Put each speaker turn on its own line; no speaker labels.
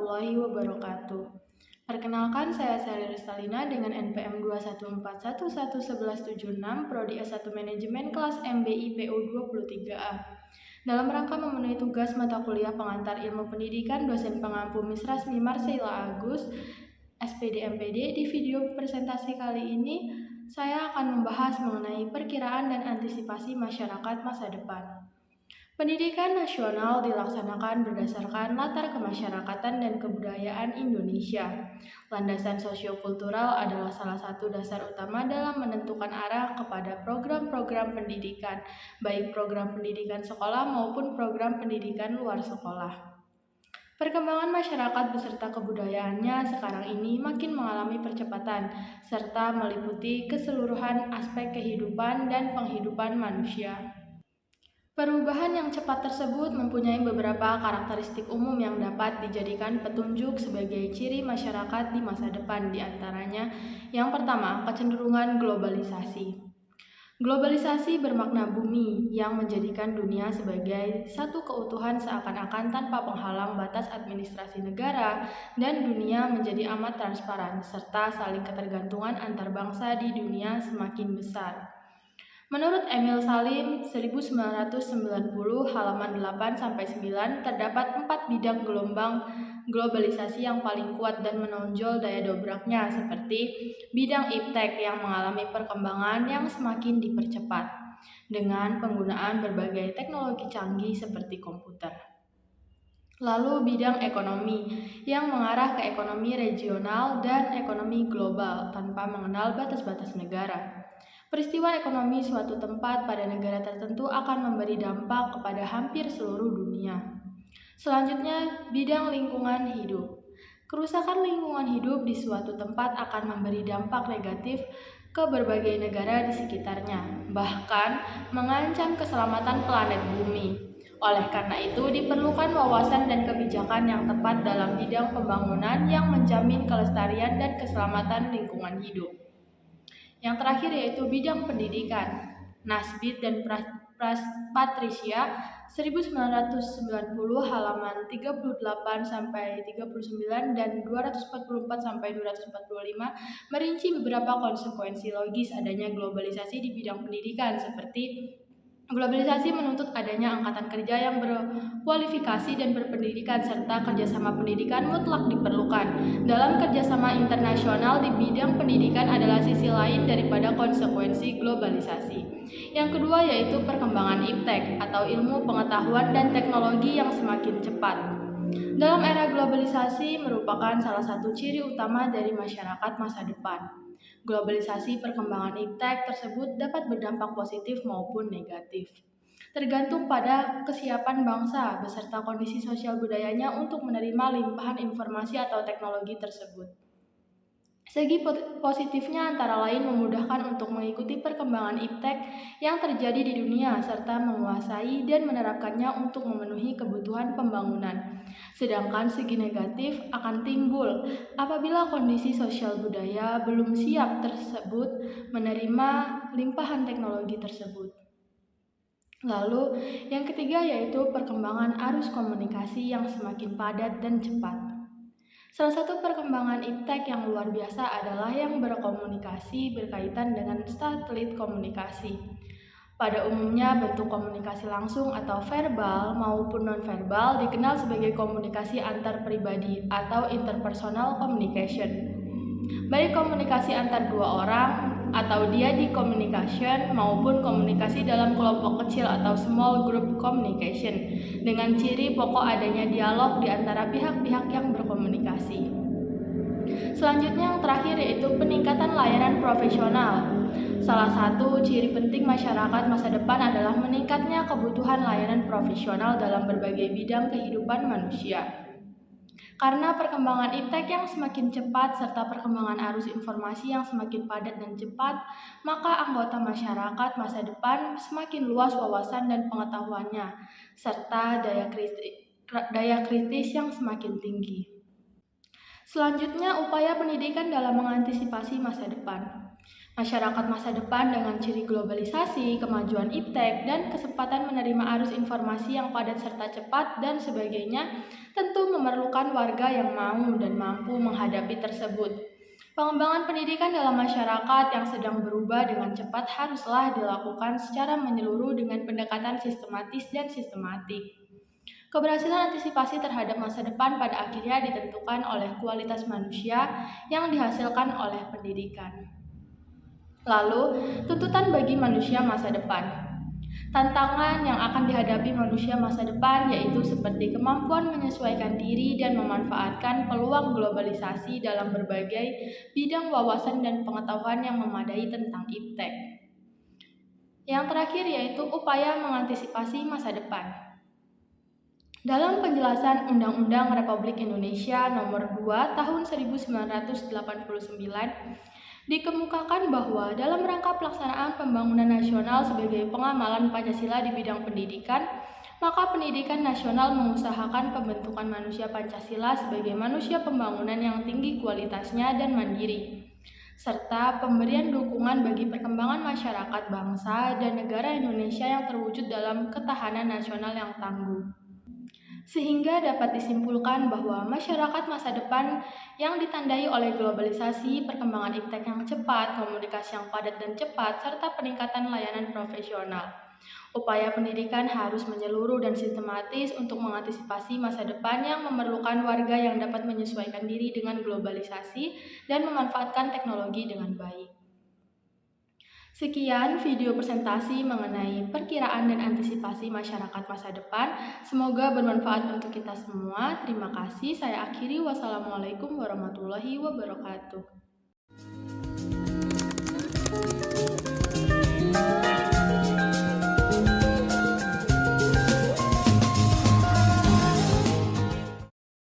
warahmatullahi wabarakatuh. Perkenalkan, saya Sally Ristalina dengan NPM 214111176 Prodi S1 Manajemen kelas MBI PU 23A. Dalam rangka memenuhi tugas mata kuliah pengantar ilmu pendidikan dosen pengampu Miss Rasmi Marseilla Agus, SPD MPD, di video presentasi kali ini saya akan membahas mengenai perkiraan dan antisipasi masyarakat masa depan. Pendidikan nasional dilaksanakan berdasarkan latar kemasyarakatan dan kebudayaan Indonesia. Landasan sosiokultural adalah salah satu dasar utama dalam menentukan arah kepada program-program pendidikan, baik program pendidikan sekolah maupun program pendidikan luar sekolah. Perkembangan masyarakat beserta kebudayaannya sekarang ini makin mengalami percepatan, serta meliputi keseluruhan aspek kehidupan dan penghidupan manusia. Perubahan yang cepat tersebut mempunyai beberapa karakteristik umum yang dapat dijadikan petunjuk sebagai ciri masyarakat di masa depan. Di antaranya, yang pertama, kecenderungan globalisasi. Globalisasi bermakna bumi yang menjadikan dunia sebagai satu keutuhan seakan-akan tanpa penghalang batas administrasi negara, dan dunia menjadi amat transparan, serta saling ketergantungan antar bangsa di dunia semakin besar. Menurut Emil Salim, 1990 halaman 8-9 terdapat 4 bidang gelombang globalisasi yang paling kuat dan menonjol daya dobraknya, seperti bidang iptek yang mengalami perkembangan yang semakin dipercepat dengan penggunaan berbagai teknologi canggih seperti komputer. Lalu bidang ekonomi yang mengarah ke ekonomi regional dan ekonomi global tanpa mengenal batas-batas negara. Peristiwa ekonomi suatu tempat pada negara tertentu akan memberi dampak kepada hampir seluruh dunia. Selanjutnya, bidang lingkungan hidup. Kerusakan lingkungan hidup di suatu tempat akan memberi dampak negatif ke berbagai negara di sekitarnya, bahkan mengancam keselamatan planet bumi. Oleh karena itu, diperlukan wawasan dan kebijakan yang tepat dalam bidang pembangunan yang menjamin kelestarian dan keselamatan lingkungan hidup. Yang terakhir yaitu bidang pendidikan. Nasbit dan Patricia 1990 halaman 38-39 dan 244-245 merinci beberapa konsekuensi logis adanya globalisasi di bidang pendidikan, seperti globalisasi menuntut adanya angkatan kerja yang berkualifikasi dan berpendidikan, serta kerjasama pendidikan mutlak diperlukan. Dalam kerjasama internasional di bidang pendidikan adalah sisi lain daripada konsekuensi globalisasi. Yang kedua yaitu perkembangan iptek atau ilmu pengetahuan dan teknologi yang semakin cepat. Dalam era globalisasi merupakan salah satu ciri utama dari masyarakat masa depan. Globalisasi perkembangan iptek tersebut dapat berdampak positif maupun negatif, tergantung pada kesiapan bangsa beserta kondisi sosial budayanya untuk menerima limpahan informasi atau teknologi tersebut. Segi positifnya antara lain memudahkan untuk mengikuti perkembangan iptek yang terjadi di dunia serta menguasai dan menerapkannya untuk memenuhi kebutuhan pembangunan. Sedangkan segi negatif akan timbul apabila kondisi sosial budaya belum siap tersebut menerima limpahan teknologi tersebut. Lalu, yang ketiga yaitu perkembangan arus komunikasi yang semakin padat dan cepat. Salah satu perkembangan iptek yang luar biasa adalah yang berkomunikasi berkaitan dengan satelit komunikasi. Pada umumnya, bentuk komunikasi langsung atau verbal maupun non-verbal dikenal sebagai komunikasi antar pribadi atau interpersonal communication. Baik komunikasi antar dua orang atau diadic communication maupun komunikasi dalam kelompok kecil atau small group communication dengan ciri pokok adanya dialog di antara pihak-pihak yang berkomunikasi. Selanjutnya yang terakhir yaitu peningkatan layanan profesional. Salah satu ciri penting masyarakat masa depan adalah meningkatnya kebutuhan layanan profesional dalam berbagai bidang kehidupan manusia. Karena perkembangan iptek yang semakin cepat serta perkembangan arus informasi yang semakin padat dan cepat, maka anggota masyarakat masa depan semakin luas wawasan dan pengetahuannya, serta daya kritis yang semakin tinggi. Selanjutnya, upaya pendidikan dalam mengantisipasi masa depan. Masyarakat masa depan dengan ciri globalisasi, kemajuan iptek, dan kesempatan menerima arus informasi yang padat serta cepat dan sebagainya, tentu memerlukan warga yang mau dan mampu menghadapi tersebut. Pengembangan pendidikan dalam masyarakat yang sedang berubah dengan cepat haruslah dilakukan secara menyeluruh dengan pendekatan sistematis dan sistematik. Keberhasilan antisipasi terhadap masa depan pada akhirnya ditentukan oleh kualitas manusia yang dihasilkan oleh pendidikan. Lalu, tuntutan bagi manusia masa depan. Tantangan yang akan dihadapi manusia masa depan yaitu seperti kemampuan menyesuaikan diri dan memanfaatkan peluang globalisasi dalam berbagai bidang wawasan dan pengetahuan yang memadai tentang iptek. Yang terakhir yaitu upaya mengantisipasi masa depan. Dalam penjelasan Undang-Undang Republik Indonesia Nomor 2 Tahun 1989, dikemukakan bahwa dalam rangka pelaksanaan pembangunan nasional sebagai pengamalan Pancasila di bidang pendidikan, maka pendidikan nasional mengusahakan pembentukan manusia Pancasila sebagai manusia pembangunan yang tinggi kualitasnya dan mandiri, serta pemberian dukungan bagi perkembangan masyarakat bangsa dan negara Indonesia yang terwujud dalam ketahanan nasional yang tangguh. Sehingga dapat disimpulkan bahwa masyarakat masa depan yang ditandai oleh globalisasi, perkembangan iptek yang cepat, komunikasi yang padat dan cepat, serta peningkatan layanan profesional. Upaya pendidikan harus menyeluruh dan sistematis untuk mengantisipasi masa depan yang memerlukan warga yang dapat menyesuaikan diri dengan globalisasi dan memanfaatkan teknologi dengan baik. Sekian video presentasi mengenai perkiraan dan antisipasi masyarakat masa depan. Semoga bermanfaat untuk kita semua. Terima kasih. Saya akhiri. Wassalamualaikum warahmatullahi wabarakatuh.